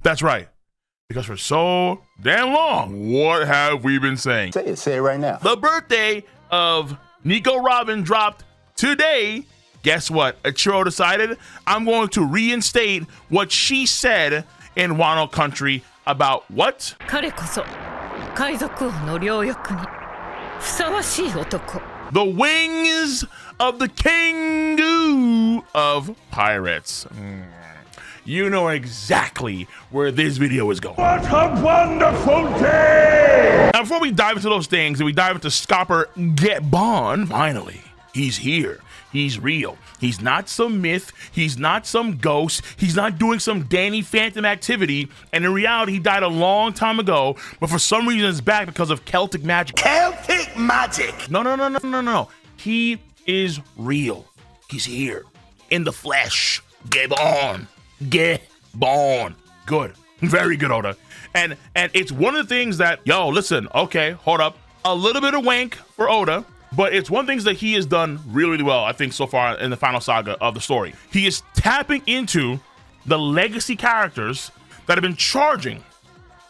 That's right. Because for so damn long, what have we been saying? Say it right now. The birthday of Nico Robin dropped today. Guess what? Ichiro decided I'm going to reinstate what she said in Wano Country about what? The wings of the king of pirates. You know exactly where this video is going. What a wonderful day! Now, before we dive into those things and we dive into Scopper Gebon, finally, he's here. He's real. He's not some myth. He's not some ghost. He's not doing some Danny Phantom activity. And in reality, he died a long time ago, but for some reason it's back because of Celtic magic. Celtic magic! No. He is real. He's here in the flesh. Gebon. Gebon. Good. Very good, Oda. And it's one of the things that, yo, listen, okay, hold up. A little bit of wank for Oda, but it's one of the things that he has done really, really well, I think, so far in the final saga of the story. He is tapping into the legacy characters that have been charging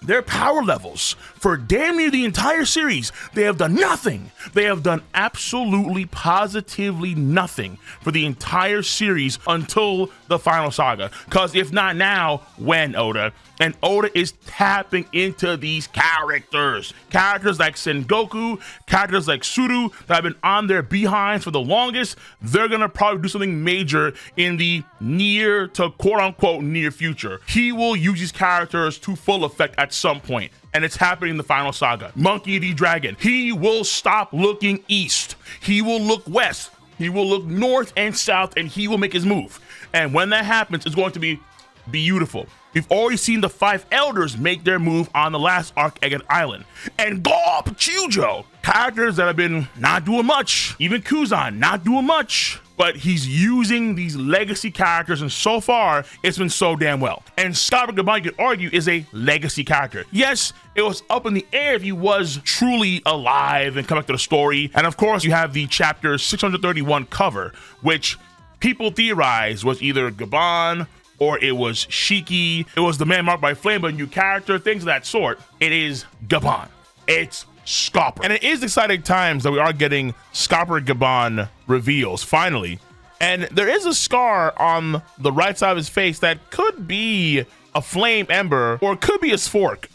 their power levels for damn near the entire series. They have done nothing. They have done absolutely, positively nothing for the entire series until the final saga. Because if not now, when, Oda? And Oda is tapping into these characters. Characters like Sengoku, characters like Suru that have been on their behinds for the longest. They're gonna probably do something major in the near to quote-unquote near future. He will use these characters to full effect at some point, and it's happening in the final saga. Monkey D. Dragon, he will stop looking east. He will look west. He will look north and south, and he will make his move. And when that happens, it's going to be beautiful. We've already seen the 5 elders make their move on the last arc Agate Island. And Gop Chujo, characters that have been not doing much. Even Kuzan, not doing much. But he's using these legacy characters, and so far, it's been so damn well. And Scott Gabon, you could argue, is a legacy character. Yes, it was up in the air if he was truly alive and come back to the story. And of course, you have the chapter 631 cover, which people theorize was either Gabon or it was Shiki. It was the man marked by flame, but new character, things of that sort. It is Gabon. It's Scopper. And it is exciting times that we are getting Scopper Gabon reveals, finally. And there is a scar on the right side of his face that could be a flame ember, or it could be a spork.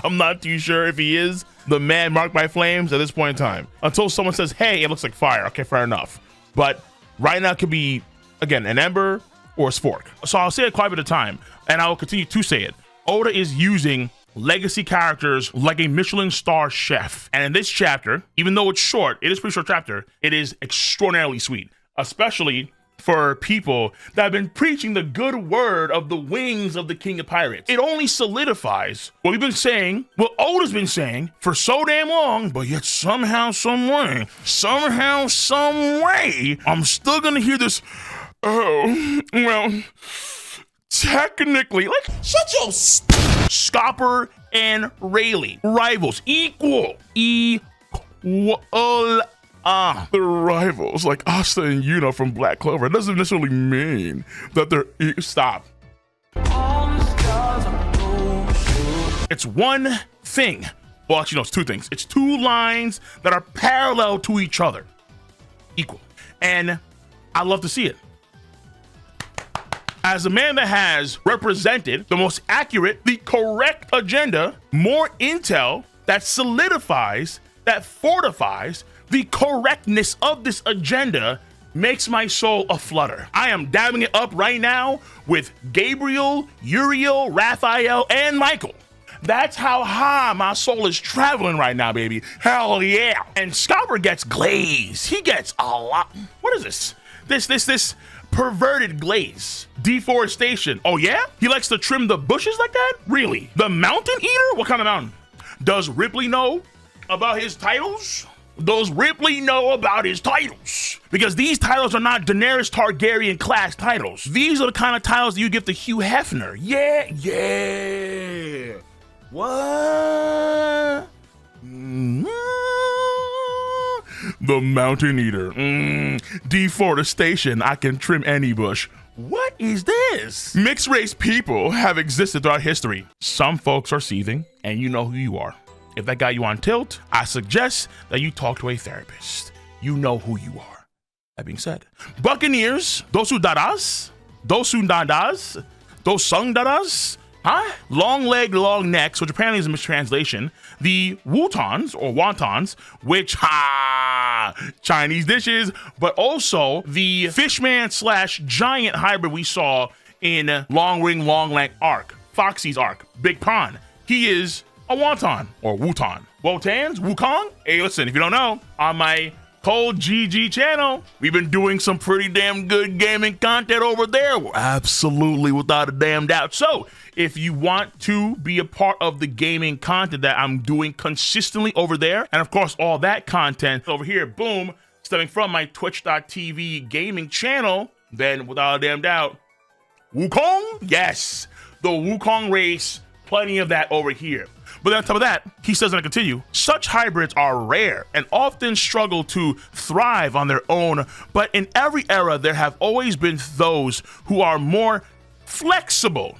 I'm not too sure if he is the man marked by flames at this point in time. Until someone says, hey, it looks like fire. Okay, fair enough. But right now it could be, again, an ember or a spork. So I'll say it quite a bit of time, and I will continue to say it. Oda is using legacy characters like a Michelin star chef. And in this chapter, even though it's short, it is a pretty short chapter, it is extraordinarily sweet, especially for people that have been preaching the good word of the wings of the King of Pirates. It only solidifies what we've been saying, what Oda's been saying for so damn long, but yet somehow, some way, I'm still gonna hear this, oh, well, technically, like, shut your Scopper and Rayleigh, rivals, equal, the rivals, like Asta and Yuna from Black Clover. It doesn't necessarily mean that they're stop. It's one thing. Well, actually, no, it's 2 things. It's 2 lines that are parallel to each other, equal, and I love to see it. As a man that has represented the most accurate, the correct agenda, more intel that solidifies, that fortifies the correctness of this agenda makes my soul aflutter. I am dabbing it up right now with Gabriel, Uriel, Raphael, and Michael. That's how high my soul is traveling right now, baby. Hell yeah. And Scopper gets glaze. He gets a lot. What is this? This perverted glaze. Deforestation. Oh yeah? He likes to trim the bushes like that? Really? The Mountain Eater? What kind of mountain? Does Ripley know about his titles? Does Ripley know about his titles? Because these titles are not Daenerys Targaryen class titles. These are the kind of titles that you give to Hugh Hefner. Yeah. What? The Mountain Eater. Deforestation. I can trim any bush. What is this? Mixed race people have existed throughout history. Some folks are seething, and you know who you are. If that got you on tilt, I suggest that you talk to a therapist. You know who you are. That being said, Buccaneers, dos dadas, dos sung dadas, huh? Long leg, long necks, which apparently is a mistranslation. The wontons or wontons, which Chinese dishes, but also the fishman / giant hybrid we saw in Long Ring, Long Leg arc, Foxy's arc, Big Pond. He is a wonton or wuton. Wotans, Wukong. Hey, listen, if you don't know, on my Cold GG channel, we've been doing some pretty damn good gaming content over there. Absolutely, without a damn doubt. So if you want to be a part of the gaming content that I'm doing consistently over there, and of course all that content over here, boom, stemming from my twitch.tv gaming channel, then without a damn doubt, Wukong, yes, the Wukong race, plenty of that over here. But then on top of that, he says, and I continue, such hybrids are rare and often struggle to thrive on their own, but in every era there have always been those who are more flexible,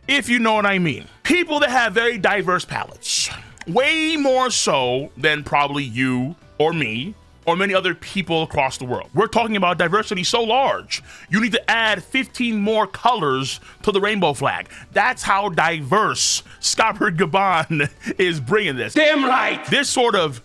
if you know what I mean. People that have very diverse palates, way more so than probably you or me or many other people across the world. We're talking about diversity so large, you need to add 15 more colors to the rainbow flag. That's how diverse Scotbird Gabon is bringing this. Damn right! This sort of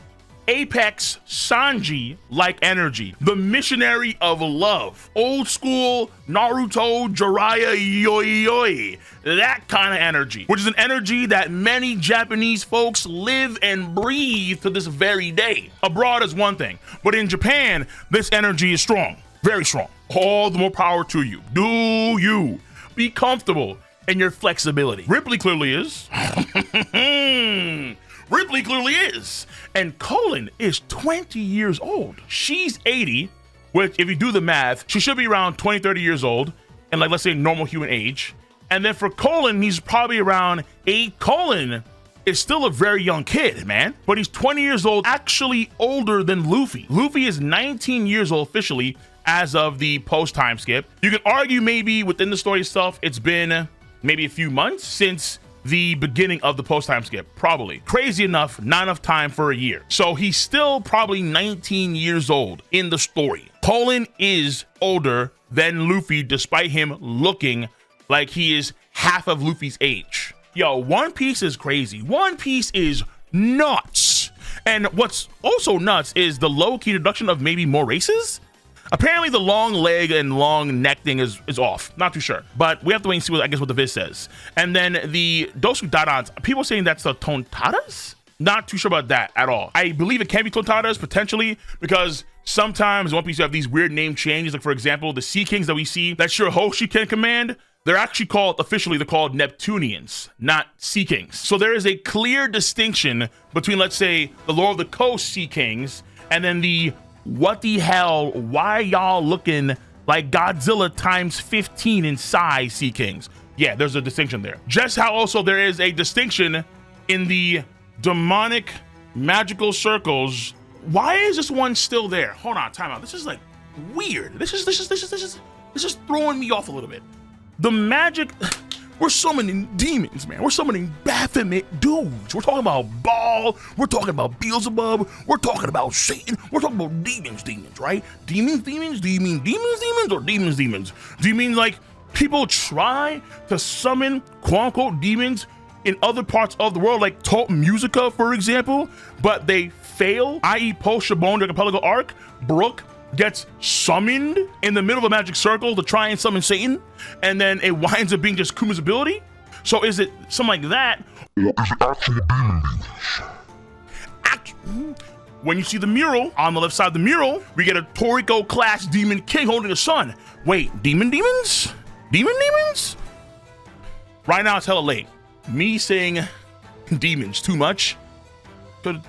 Apex Sanji-like energy, the missionary of love, old school Naruto Jiraiya yoi, that kind of energy, which is an energy that many Japanese folks live and breathe to this very day. Abroad is one thing, but in Japan, this energy is strong, very strong. All the more power to you. Do you be comfortable in your flexibility? Ripley clearly is. Ripley clearly is. And Colin is 20 years old. She's 80, which if you do the math, she should be around 20, 30 years old, and like, let's say normal human age. And then for Colin, he's probably around 8. Colin is still a very young kid, man, but he's 20 years old, actually older than Luffy. Luffy is 19 years old officially as of the post time skip. You can argue maybe within the story itself, it's been maybe a few months since the beginning of the post time skip, probably. Crazy enough, not enough time for a year. So he's still probably 19 years old in the story. Colin is older than Luffy, despite him looking like he is half of Luffy's age. Yo, One Piece is crazy. One Piece is nuts. And what's also nuts is the low-key introduction of maybe more races. Apparently the long leg and long neck thing is off. Not too sure. But we have to wait and see what, I guess, what the viz says. And then the Dosu Dadans, people saying that's the Tontadas? Not too sure about that at all. I believe it can be Tontadas, potentially, because sometimes One Piece you have these weird name changes. Like, for example, the Sea Kings that we see that Shirahoshi can command, they're actually called, officially, they're called Neptunians, not Sea Kings. So there is a clear distinction between, let's say, the Lord of the Coast Sea Kings and then the what the hell, why y'all looking like Godzilla times 15 in size Sea Kings? Yeah, there's a distinction there. Just how also there is a distinction in the demonic magical circles. Why is this one still there? Hold on, time out. This is like weird. This is throwing me off a little bit. The magic, we're summoning demons, man. We're summoning Baphomet dudes. We're talking about Baal. We're talking about Beelzebub. We're talking about Satan. We're talking about demons, right? Demons. Do you mean demons? Do you mean like people try to summon quote-unquote demons in other parts of the world, like Taught Musica, for example, but they fail, i.e. post-Shabon Archipelago arc, Brook gets summoned in the middle of a magic circle to try and summon Satan, and then it winds up being just Kuma's ability? So is it something like that? Or is it actual demon demons? When you see the mural, on the left side of the mural, we get a Toriko class demon king holding a sun. Wait, demons? Demon demons? Right now it's hella late. Me saying demons too much could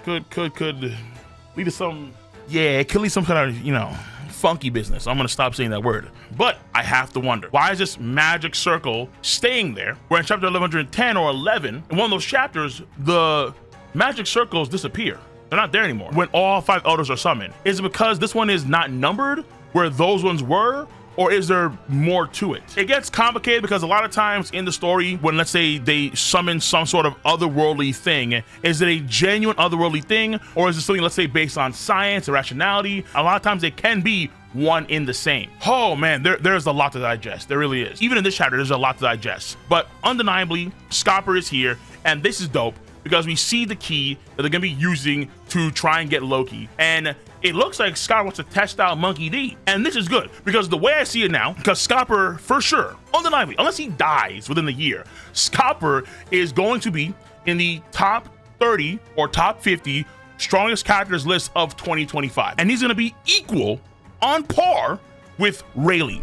lead to some, yeah, it could lead some kind of, you know, funky business. I'm gonna stop saying that word. But I have to wonder, why is this magic circle staying there? We're in chapter 1110 or 11. In one of those chapters, the magic circles disappear. They're not there anymore when all 5 elders are summoned. Is it because this one is not numbered where those ones were? or is there more to it? It gets complicated because a lot of times in the story, when let's say they summon some sort of otherworldly thing, is it a genuine otherworldly thing, or is it something, let's say, based on science or rationality? A lot of times it can be one in the same. Oh man, there's a lot to digest. There really is. Even in this chapter, there's a lot to digest. But undeniably, Scopper is here, and this is dope because we see the key that they're gonna be using to try and get Loki. And it looks like Scott wants to test out Monkey D. And this is good because the way I see it now, because Scopper, for sure, undeniably, unless he dies within the year, Scopper is going to be in the top 30 or top 50 strongest characters list of 2025. And he's gonna be equal, on par with Rayleigh.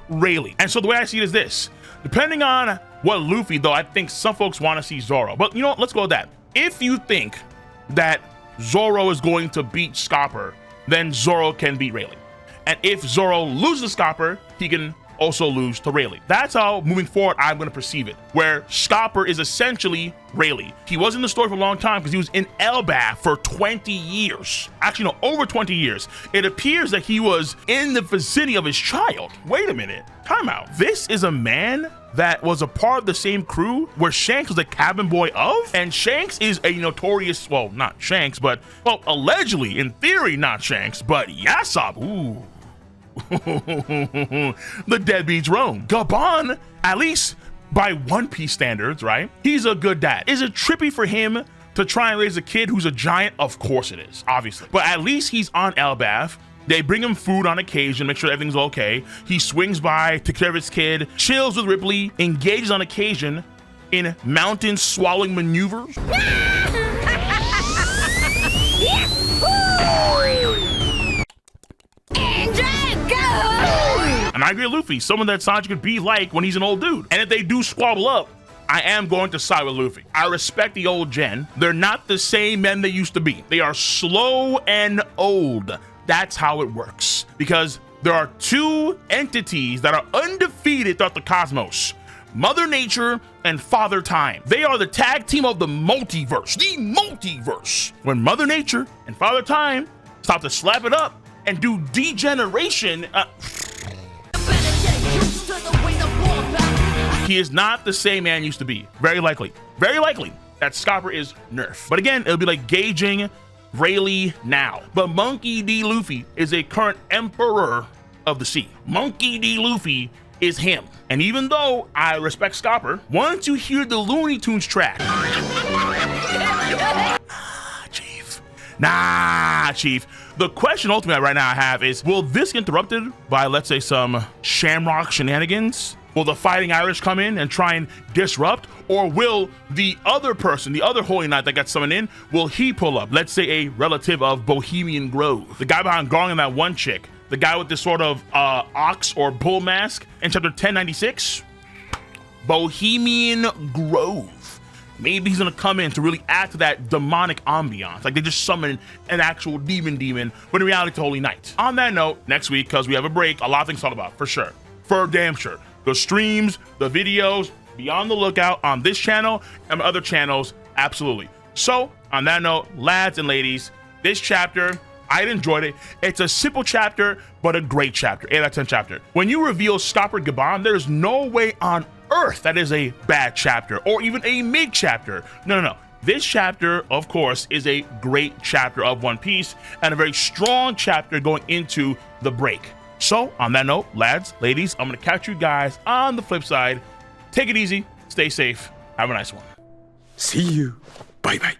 Rayleigh. And so the way I see it is this. Depending on what Luffy, though, I think some folks want to see Zoro. But you know what? Let's go with that. If you think that Zoro is going to beat Scopper, then Zoro can beat Rayleigh. And if Zoro loses Scopper, he can also lose to Rayleigh. That's how, moving forward, I'm going to perceive it, where Scopper is essentially Rayleigh. He was in the story for a long time because he was in Elbaf for 20 years. Actually, no, over 20 years. It appears that he was in the vicinity of his child. Wait a minute. Time out. This is a man that was a part of the same crew where Shanks was a cabin boy of? And Shanks is a notorious, well, not Shanks, but, well, allegedly, in theory, not Shanks, but Yasopp. Ooh. The deadbeats roam. Gabon, at least by One Piece standards, right? He's a good dad. Is it trippy for him to try and raise a kid who's a giant? Of course it is, obviously. But at least he's on Elbaf. They bring him food on occasion, make sure everything's okay. He swings by, takes care of his kid, chills with Ripley, engages on occasion in mountain swallowing maneuvers. And I agree with Luffy, someone that Sanji could be like when he's an old dude. And if they do squabble up, I am going to side with Luffy. I respect the old gen. They're not the same men they used to be. They are slow and old. That's how it works. Because there are two entities that are undefeated throughout the cosmos. Mother Nature and Father Time. They are the tag team of the multiverse. The multiverse. When Mother Nature and Father Time stop to slap it up and do degeneration, he is not the same man used to be. Very likely that Scopper is nerfed. But again, it'll be like gauging Rayleigh now. But Monkey D. Luffy is a current emperor of the sea. Monkey D. Luffy is him. And even though I respect Scopper, once you hear the Looney Tunes track, Chief. The question ultimately right now I have is, will this get interrupted by, let's say, some Shamrock shenanigans? Will the Fighting Irish come in and try and disrupt? Or will the other person, the other Holy Knight that got summoned in, will he pull up? Let's say a relative of Bohemian Grove. The guy behind Gong and that one chick. The guy with this sort of ox or bull mask in chapter 1096. Bohemian Grove. Maybe he's gonna come in to really add to that demonic ambiance. Like they just summon an actual demon, but in reality, it's a Holy Knight. On that note, next week, because we have a break, a lot of things to talk about, for sure. For damn sure. The streams, the videos, be on the lookout on this channel and other channels, absolutely. So, on that note, lads and ladies, this chapter, I enjoyed it. It's a simple chapter, but a great chapter, 8 out of 10 chapter. When you reveal Stopper Gabon, there's no way on earth that is a bad chapter or even a mid chapter. No. This chapter, of course, is a great chapter of One Piece and a very strong chapter going into the break. So on that note, lads, ladies, I'm gonna catch you guys on the flip side. Take it easy, stay safe, have a nice one. See you. Bye-bye.